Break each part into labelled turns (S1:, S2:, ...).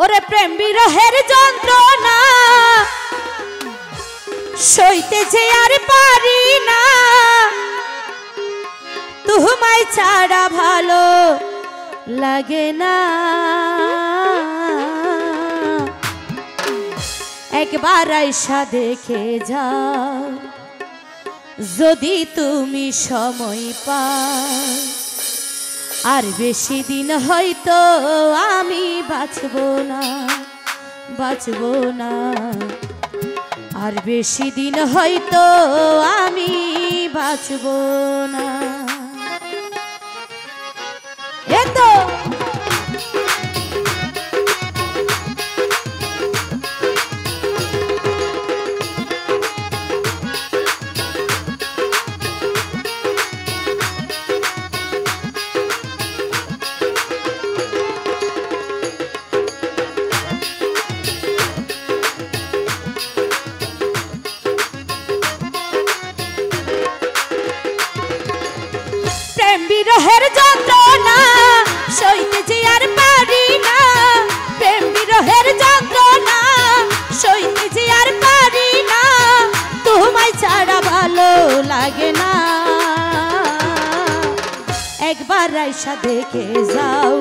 S1: ওরে প্রেম বিরহের যন্ত্রণা সইতে যে আর পারি না, তোমায় ছাড়া ভালো লাগে না। একবার আইসা দেখে যাও যদি তুমি সময় পাও, আর বেশি দিন হয়তো আমি বাঁচবো না, বাঁচবো না। আর বেশি দিন হয়তো আমি বাঁচবো না। এতো বিরহের যন্ত্রণা সইতে যে আর পারি না, প্রেম বিরহের যন্ত্রণা সইতে যে আর পারি না, তোমায় ছাড়া ভালো লাগে না। একবার আইসা দেখে যাও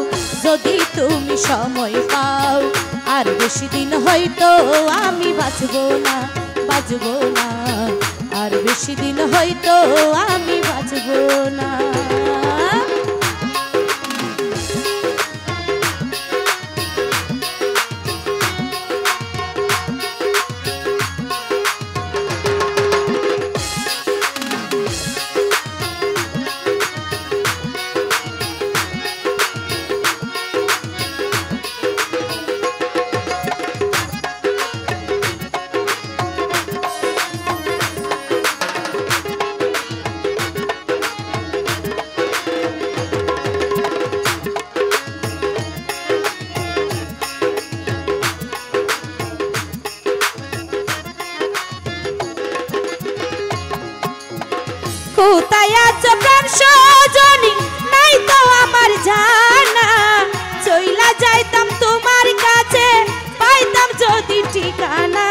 S1: যদি তুমি সময় পাও, আর বেশি দিন হয়তো আমি বাঁচবো না, বাঁচবো না। আর বেশি দিন হয়তো আমি বাঁচবো না। কোথায় আছো প্রাণ সজনী নাই তো আমার জানা, চইলা যাইতাম তোমার কাছে পাইতাম যদি ঠিকানা।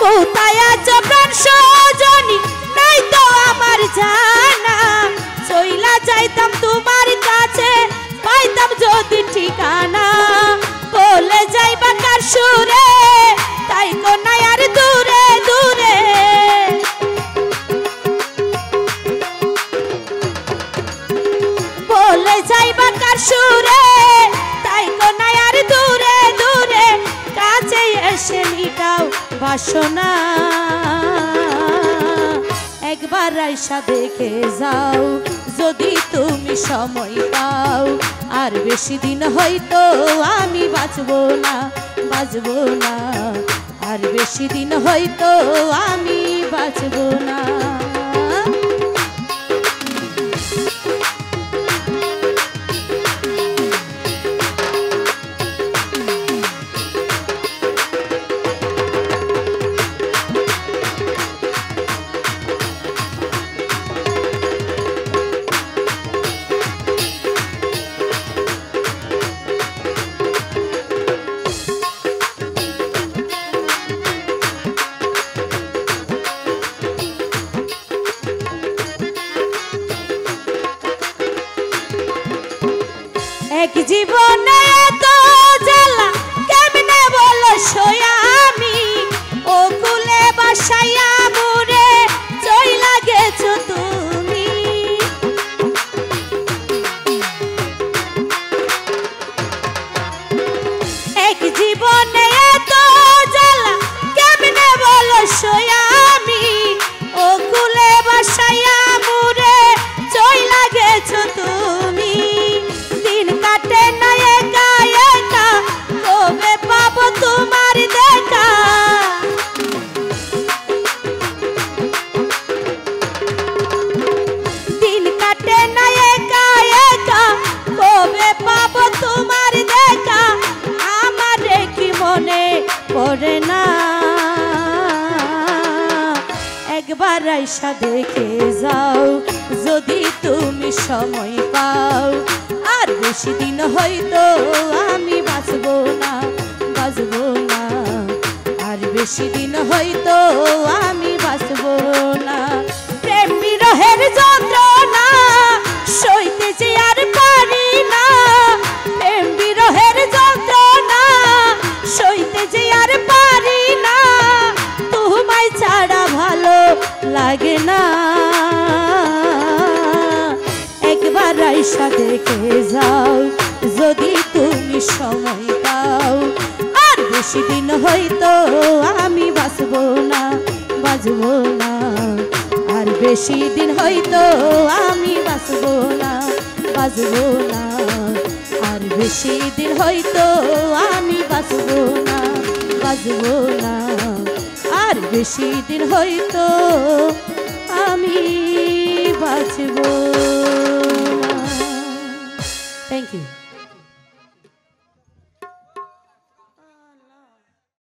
S1: কোথায় আছো প্রাণ সজনী নাই তো আমার জানা, চইলা যাইতাম তোমার কাছে পাইতাম যদি ঠিকানা। বলে যাইবা কার সুরে তাই তো নাই আর দূরে দূরে, বলে যাইবা কার সুরে তাই তো নাই আর দূরে দূরে, কাছে এসে মিটাও বাসনা। একবার আইসা দেখে যাও যদি তুমি সময় পাও, আর বেশি দিন হয়তো আমি বাঁচবো না, বাঁচবো না। আর বেশি দিন হয়তো আমি বাঁচবো না। এক জীবনে এত জ্বালা কেমনে বলো সয়া আমি, ও কুলে বাসাইয়া মুরে চইলা গেছো তুমি। এক জীবনে এত জ্বালা কেমনে বলো সয়া আমি, ও কুলে বাসাইয়া মুরে চইলা গেছো তুমি। কাটে না একা একা কবে পাবো তোমার দেখা, দিন কাটে না একা একা কবে পাবো তোমার দেখা, আমার কি মনে পড়ে না। একবার আইসা দেখে যাও যদি তুমি সময় পাও আর বেশি দিন হয়তো আমি বাঁচবো না আর বেশি দিন হয়তো আমি বাঁচবো না প্রেম বিরহের যন্ত্রণা সইতে যে আর পারি না প্রেম বিরহের যন্ত্রণা সইতে যে আর পারি না তোমায় ছাড়া ভালো লাগে না একবার আইসা দেখে যাও যদি তুমি সময় পাও আর বেশি দিন হয়তো আমি বাঁচবো না আর বেশি দিন হয়তো আমি বাঁচবো না আর বেশি দিন হয়তো আমি বাঁচবো না আর বেশি দিন হয়তো আমি বাঁচবো